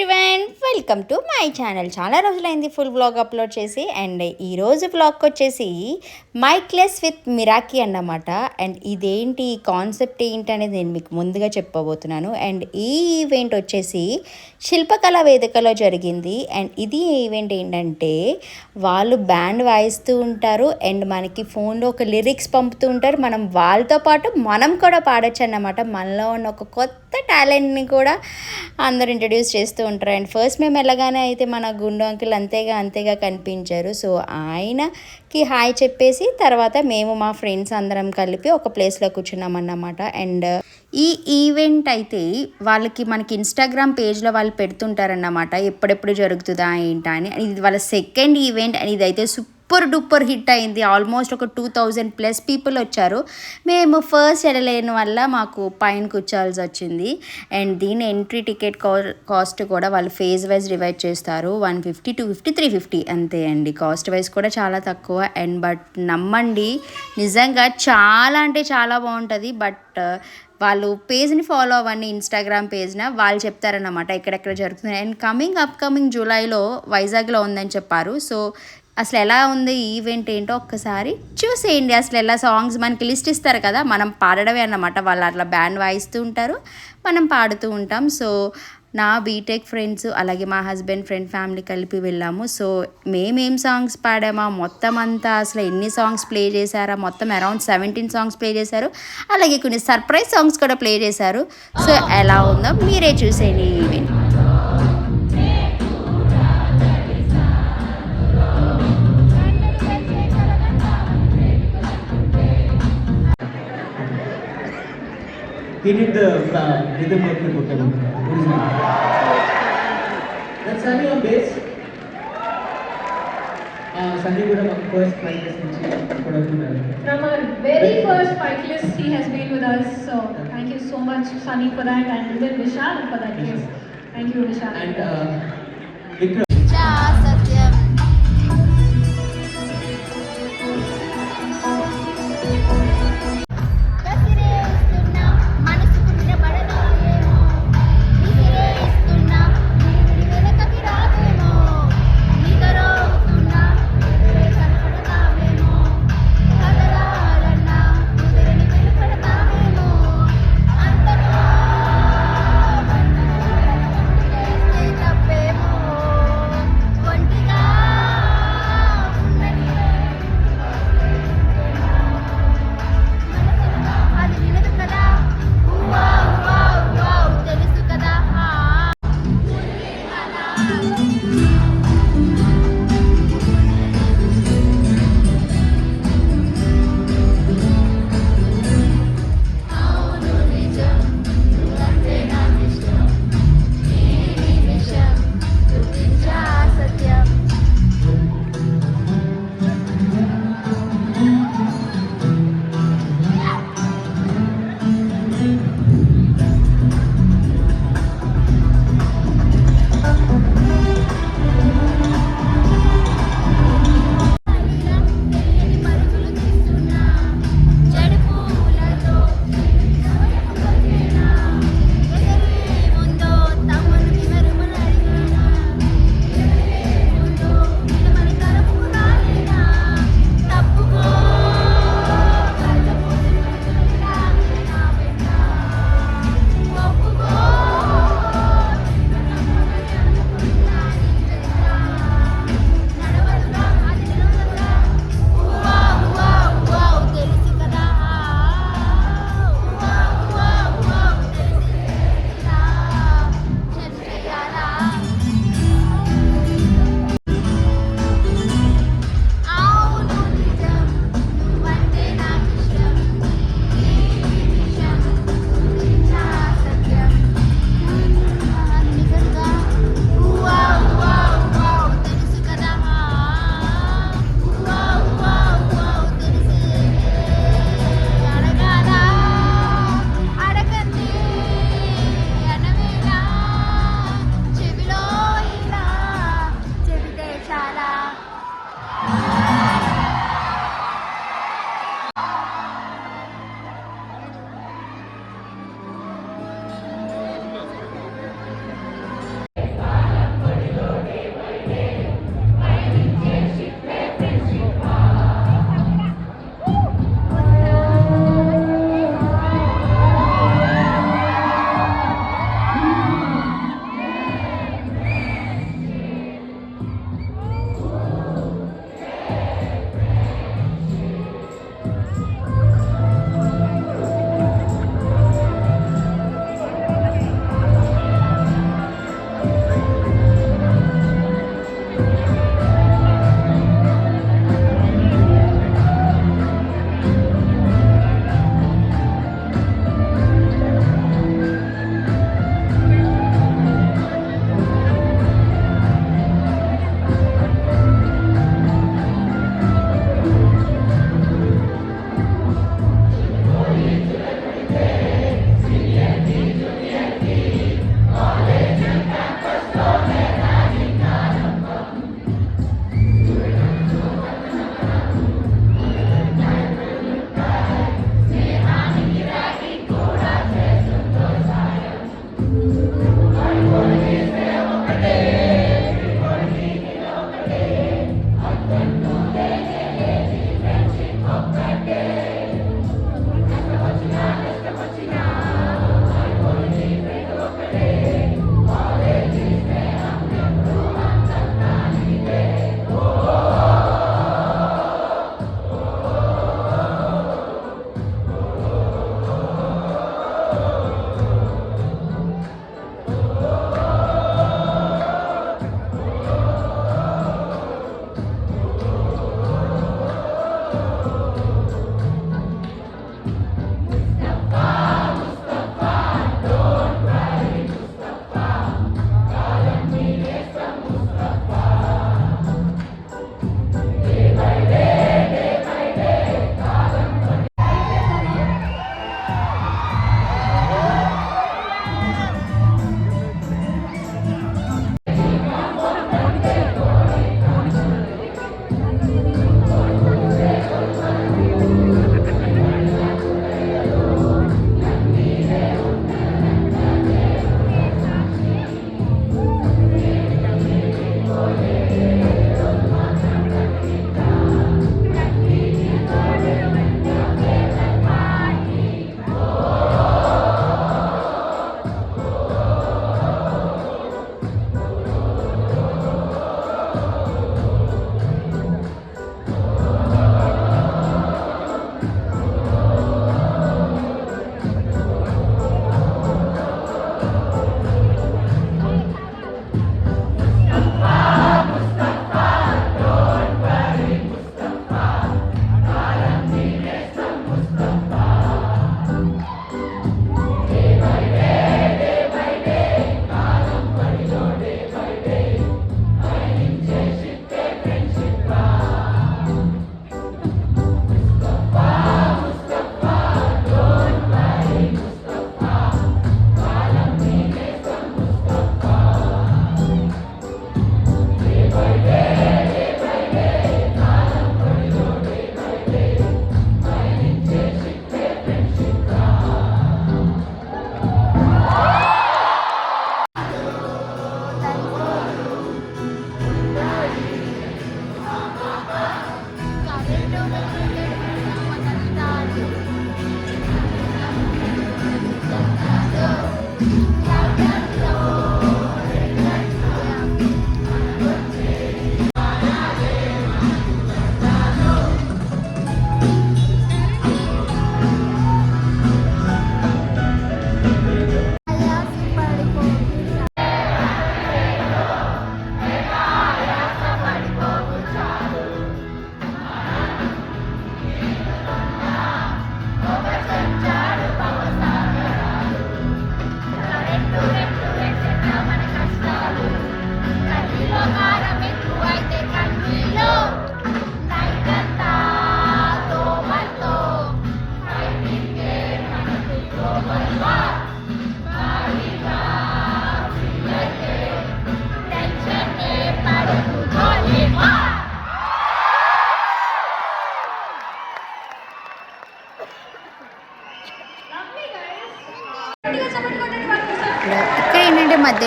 Everyone, welcome to my channel. చాలా రోజులైంది full vlog upload చేసి. అండ్ ఈరోజు వ్లాగ్కి వచ్చేసి మైక్లెస్ విత్ మిరాకీ అన్నమాట. అండ్ ఇదేంటి కాన్సెప్ట్ ఏంటి అనేది నేను మీకు ముందుగా చెప్పబోతున్నాను. అండ్ ఈ ఈవెంట్ వచ్చేసి శిల్పకళా వేదికలో జరిగింది. అండ్ ఇది ఈవెంట్ ఏంటంటే వాళ్ళు బ్యాండ్ వాయిస్తూ ఉంటారు అండ్ మనకి ఫోన్లో ఒక లిరిక్స్ పంపుతూ ఉంటారు. మనం వాళ్ళతో పాటు మనం కూడా పాడొచ్చు అన్నమాట. మనలో ఉన్న ఒక కొత్త టాలెంట్ని కూడా అందరు ఇంట్రడ్యూస్ చేస్తూ ఉంటారు. అండ్ ఫస్ట్ మేము వెళ్ళగానే అయితే మన గుండు అంకుల్ అంతేగా కనిపించారు. సో ఆయనకి హాయ్ చెప్పేసి తర్వాత మేము మా ఫ్రెండ్స్ అందరం కలిపి ఒక ప్లేస్లో కూర్చున్నాం అన్నమాట. అండ్ ఈ ఈవెంట్ అయితే మనకి ఇన్స్టాగ్రామ్ పేజ్లో వాళ్ళు పెడుతుంటారన్నమాట, ఎప్పుడెప్పుడు జరుగుతుందా ఏంటా అని. ఇది వాళ్ళ సెకండ్ ఈవెంట్ అండ్ ఇదైతే సూపర్ డూపర్ హిట్ అయింది. ఆల్మోస్ట్ ఒక 2000+ పీపుల్ వచ్చారు. మేము ఫస్ట్ వెళ్ళలేని వల్ల మాకు పైన కూర్చోవాల్సి వచ్చింది. అండ్ దీని ఎంట్రీ టికెట్ కాస్ట్ కూడా వాళ్ళు ఫేజ్ వైజ్ డివైడ్ చేస్తారు. 150, 250, 350 అంతే అండి. కాస్ట్ వైజ్ కూడా చాలా తక్కువ. అండ్ బట్ నమ్మండి, నిజంగా చాలా అంటే చాలా బాగుంటుంది. బట్ వాళ్ళు పేజ్ని ఫాలో అవ్వండి, ఇన్స్టాగ్రామ్ పేజ్న వాళ్ళు చెప్తారన్నమాట ఎక్కడెక్కడ జరుగుతుంది. అండ్ అప్కమింగ్ జూలైలో వైజాగ్లో ఉందని చెప్పారు. సో అసలు ఎలా ఉంది ఈవెంట్ ఏంటో ఒక్కసారి చూసేయండి. అసలు ఎలా సాంగ్స్ మనకి లిస్ట్ ఇస్తారు కదా, మనం పాడడమే అన్నమాట. వాళ్ళు అట్లా బ్యాండ్ వాయిస్తూ ఉంటారు, మనం పాడుతూ ఉంటాం. సో నా బీటెక్ ఫ్రెండ్స్ అలాగే మా హస్బెండ్ ఫ్రెండ్ ఫ్యామిలీ కలిపి వెళ్ళాము. సో మేమేం సాంగ్స్ పాడామా మొత్తం అంతా, అసలు ఎన్ని సాంగ్స్ ప్లే చేశారా, మొత్తం అరౌండ్ 17 సాంగ్స్ ప్లే చేశారు. అలాగే కొన్ని సర్ప్రైజ్ సాంగ్స్ కూడా ప్లే చేశారు. సో ఎలా ఉందో మీరే చూసేయండి ఈ event. He did the rhythm work with Bhutta original. That's Sunny on bass. Sunny would have first practice from our very first cyclist, he has been with us. So thank you so much, Sunny, for that, and even Vishal for that. Yes, thank you, Vishal. And Vikram.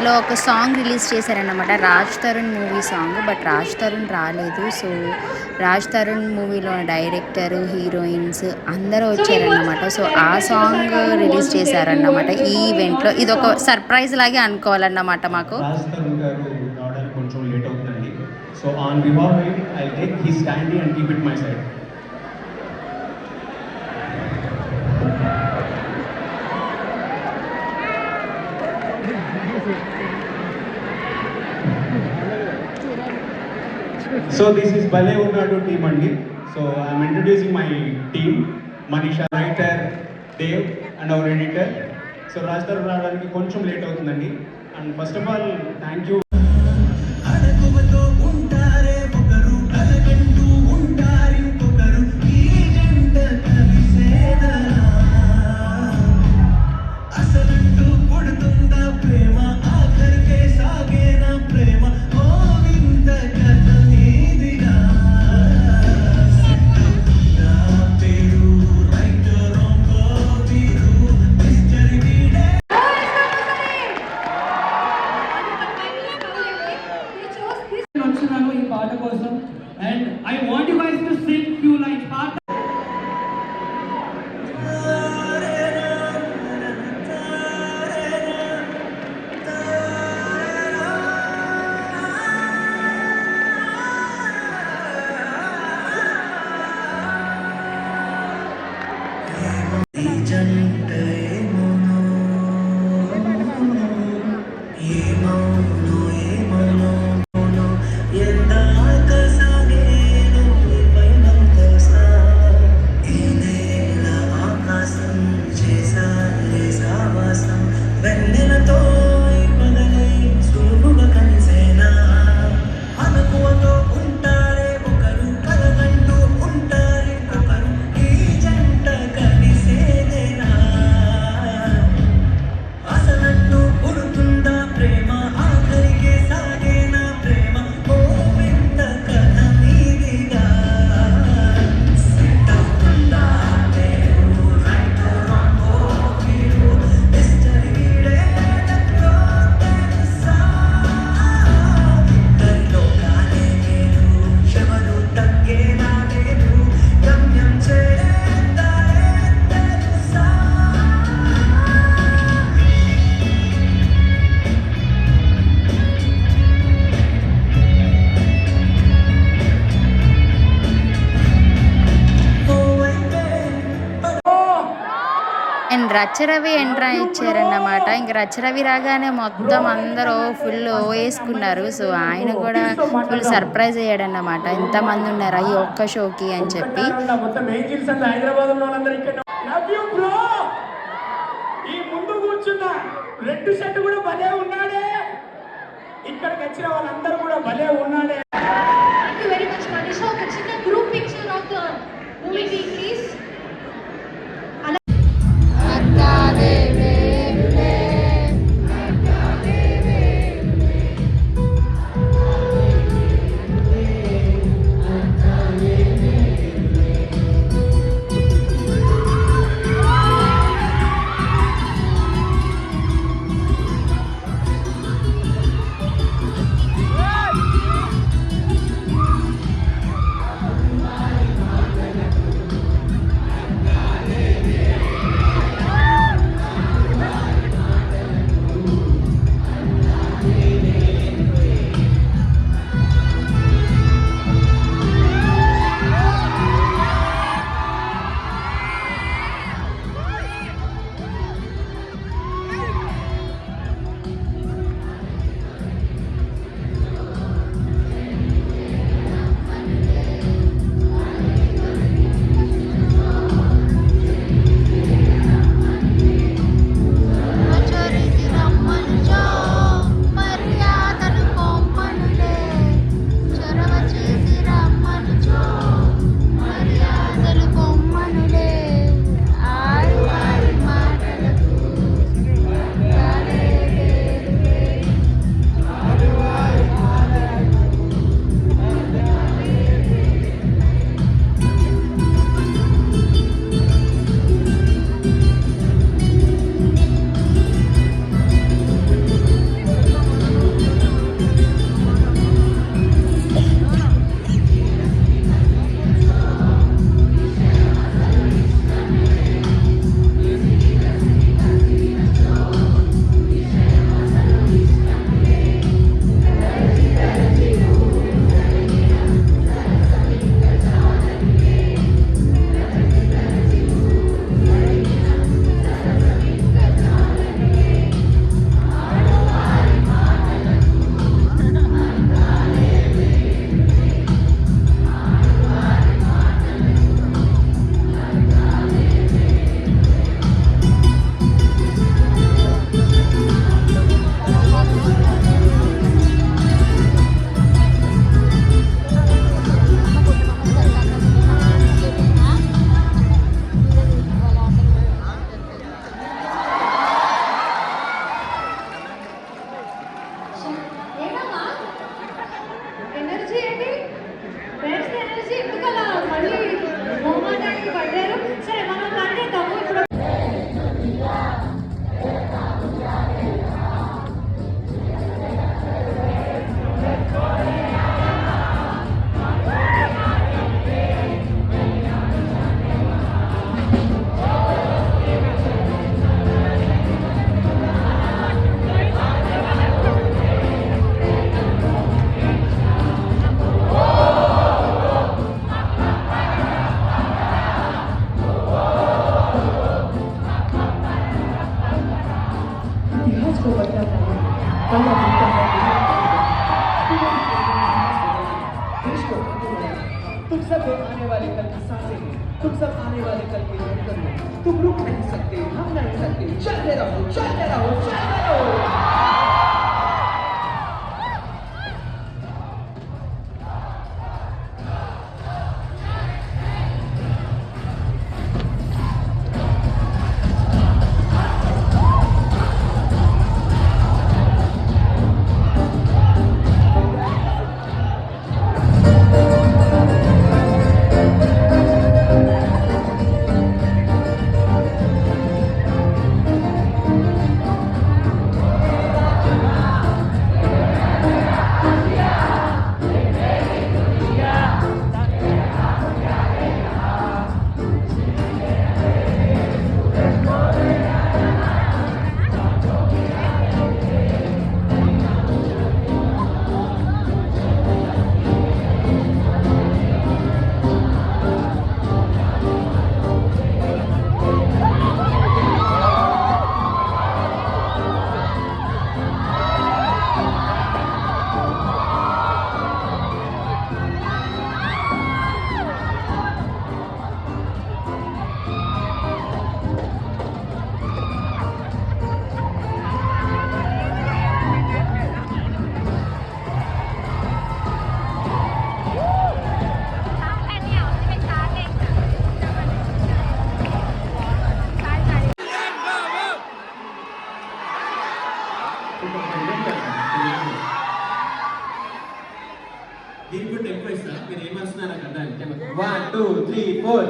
అందులో ఒక song release చేశారన్నమాట, Raj Tarun movie song. But Raj Tarun రాలేదు. So Raj Tarun మూవీలో director, heroines అందరూ వచ్చారన్నమాట. So ఆ song release చేశారన్నమాట ఈ ఈవెంట్లో. ఇది ఒక సర్ప్రైజ్ లాగే అనుకోవాలన్నమాట మాకు. రాజ్ తరుణ్ గారు రావడానికి కొంచెం లేట్ అవుతుందండి. So on behalf I take his stand and keep it my side. So this is Bale Unnadu team andi. So I am introducing my team. Manisha, writer, Dev and our editor. So Raj Tharoor రావడానికి కొంచెం late అవుతుందండి. And first of all, thank you. వచ్చినాను ఈ పాట కోసం. And I want you guys to sing few lines పాట. And Racha Ravi ఎంట్రా ఇచ్చారన్నమాట. ఇంక రచ్చరవి రాగానే మొత్తం అందరూ ఫుల్ వేసుకున్నారు. సో ఆయన కూడా ఫుల్ సర్ప్రైజ్ అయ్యాడన్నమాట, ఇంతమంది ఉన్నారా ఈ ఒక్క షోకి అని చెప్పి. ఈ ముందు కూర్చున్న రెడ్ షర్ట్ కూడా భలే ఉన్నాడే, ఇక్కడికి వచ్చిన వాళ్ళందరూ కూడా భలే ఉన్నాడే. Thank you very much, Manisha. ఒక చిన్న group picture of the movie team, please. के आने वाले कल की सांसें हैं, तुम सब आने वाले कल के धड़कन हो। तुम रुक नहीं सकते, हम नहीं सकते, चलते रहो, चलते रहो, चलते रहो। దీనికి టెంపో ఇస్తా మీరు ఏమొస్తున్నారు నాకు అర్థం 1 2 3 4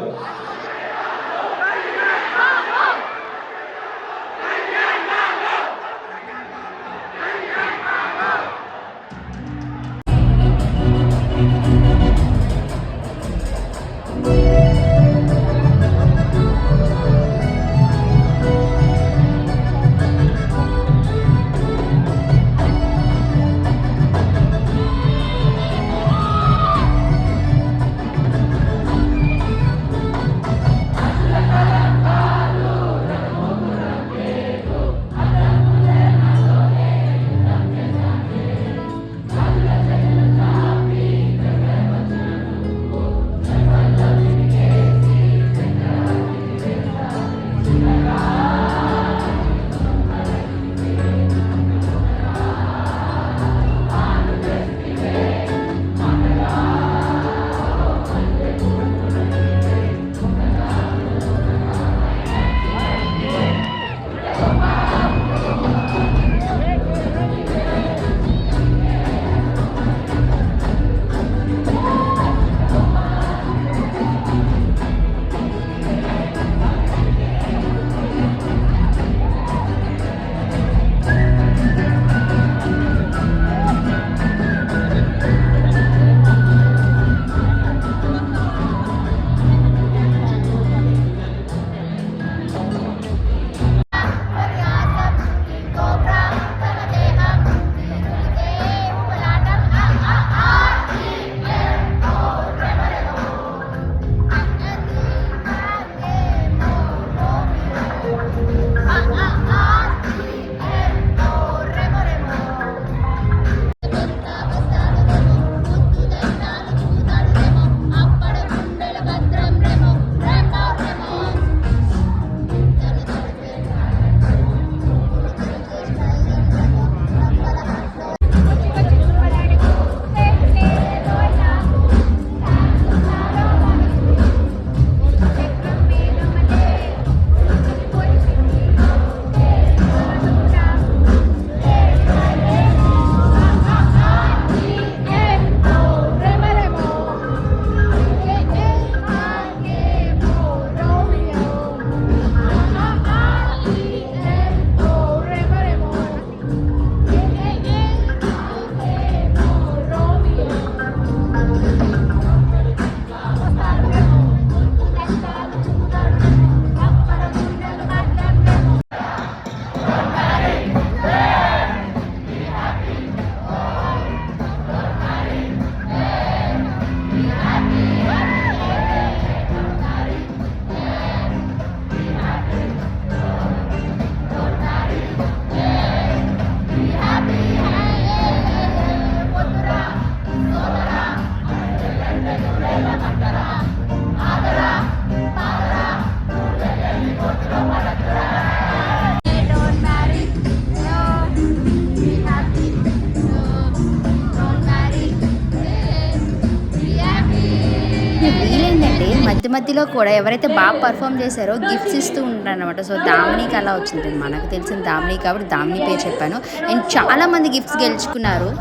మధ్య మధ్యలో కూడా ఎవరైతే బాగా పర్ఫామ్ చేశారో గిఫ్ట్స్ ఇస్తూ ఉంటారు అనమాట. సో దామినికి అలా వచ్చింది, మనకు తెలిసిన దామిని కాబట్టి దామిని పేరు చెప్పాను. అండ్ చాలామంది గిఫ్ట్స్ గెలుచుకున్నారు.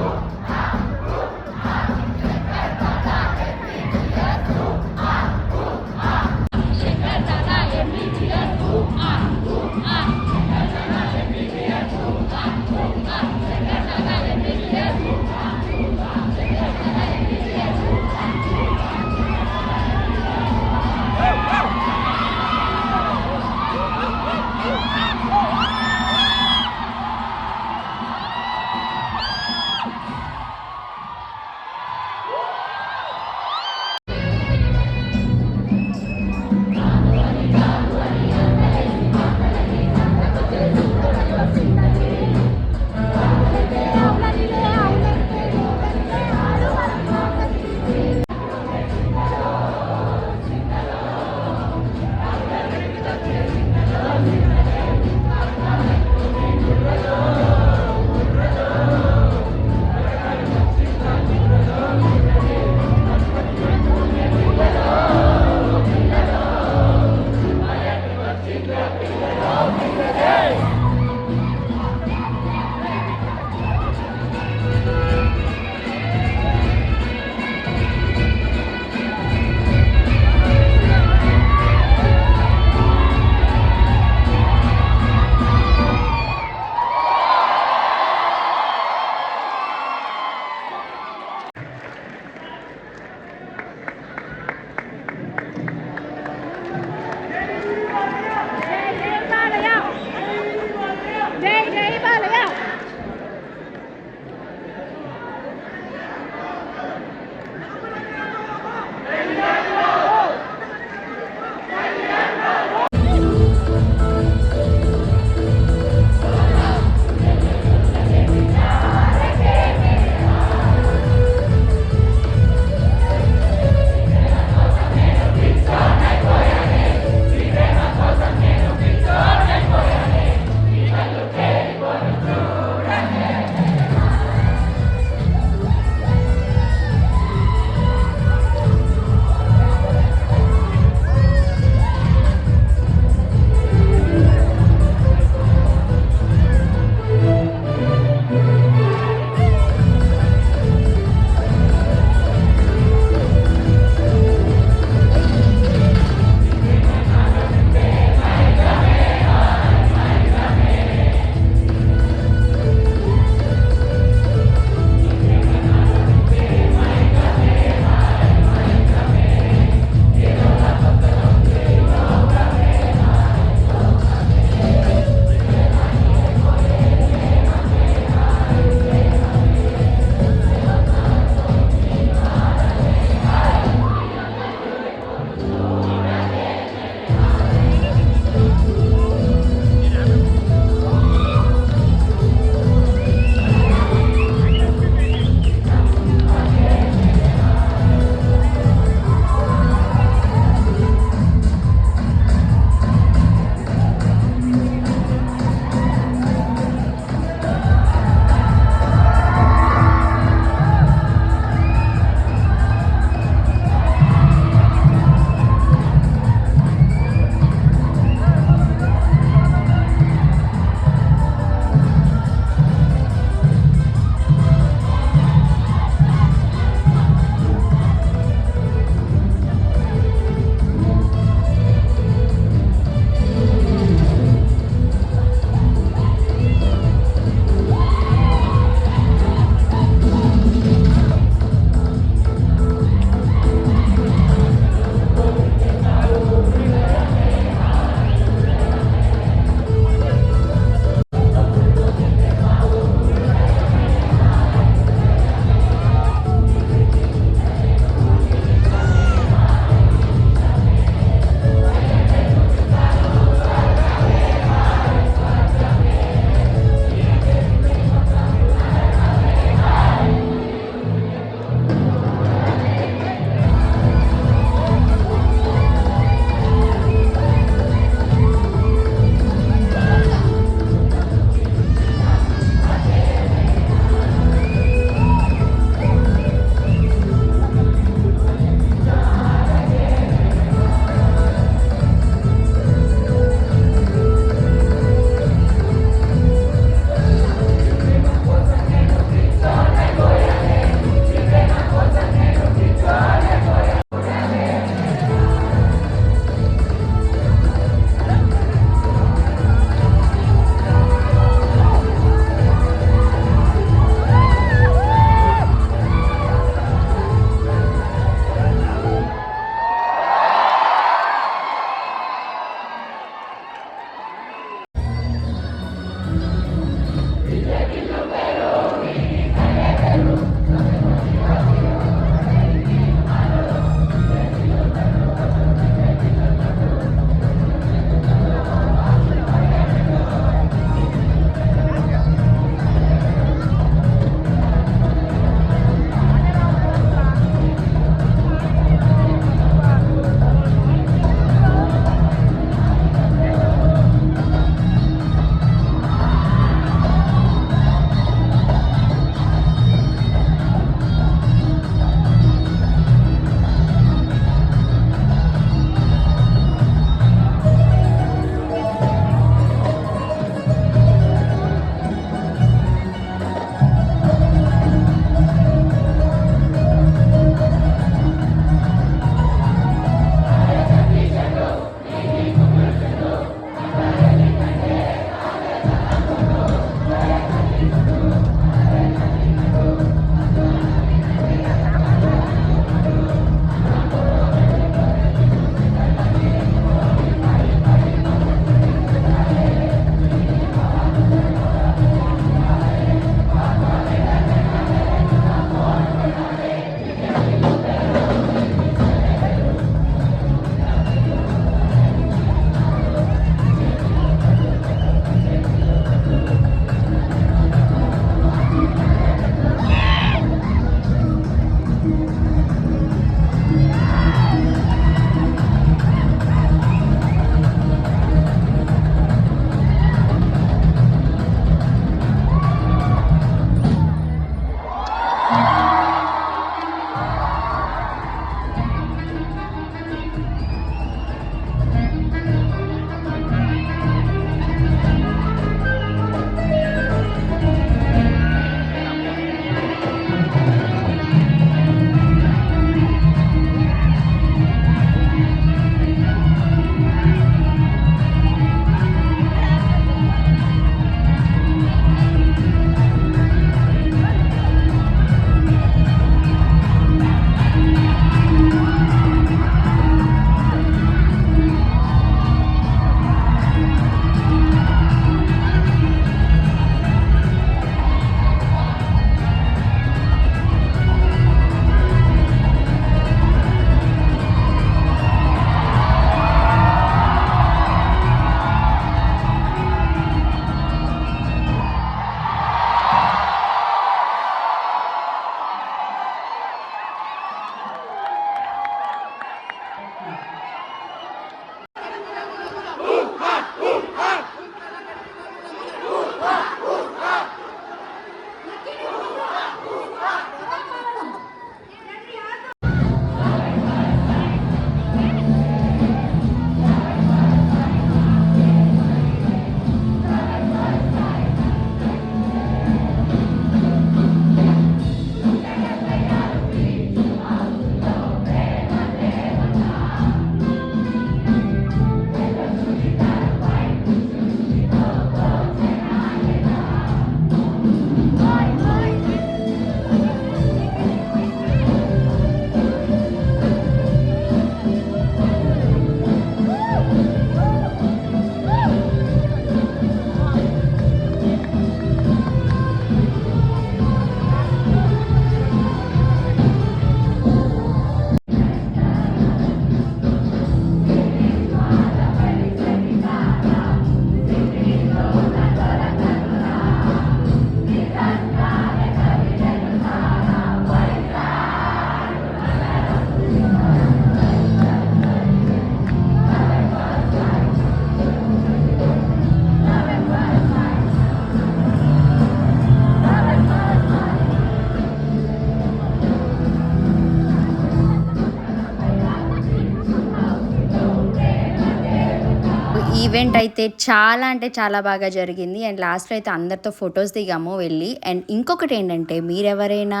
ఈవెంట్ అయితే చాలా అంటే చాలా బాగా జరిగింది అండ్ లాస్ట్లో అయితే అందరితో ఫొటోస్ దిగాము వెళ్ళి. అండ్ ఇంకొకటి ఏంటంటే మీరెవరైనా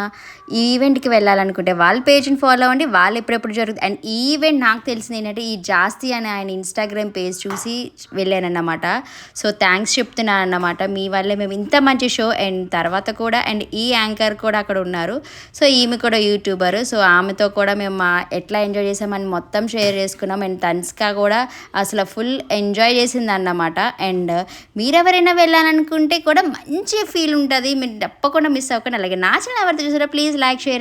ఈ ఈవెంట్కి వెళ్ళాలనుకుంటే వాళ్ళ పేజ్ని ఫాలో అవ్వండి, వాళ్ళు ఎప్పుడెప్పుడు జరుగుతుంది. అండ్ ఈ ఈవెంట్ నాకు తెలిసింది ఏంటంటే ఈ జాస్తి అనే ఆయన ఇన్స్టాగ్రామ్ పేజ్ చూసి వెళ్ళానన్నమాట. సో థ్యాంక్స్ చెప్తున్నాను అన్నమాట, మీ వల్లే మేము ఇంత మంచి షో. అండ్ తర్వాత కూడా అండ్ ఈ యాంకర్ కూడా అక్కడ ఉన్నారు. సో ఈమె కూడా యూట్యూబర్. సో ఆమెతో కూడా మేము ఎట్లా ఎంజాయ్ చేసామని మొత్తం షేర్ చేసుకున్నాం. అండ్ తన్స్కా కూడా అసలు ఫుల్ ఎంజాయ్ చేసింది అన్నమాట. అండ్ మీరెవరైనా వెళ్ళాలనుకుంటే కూడా మంచి ఫీల్ ఉంటుంది, మీరు తప్పకుండా మిస్ అవ్వకండి. అలాగే నా ఛానల్ ఎవరితో చూసారో ప్లీజ్ లైక్ షేర్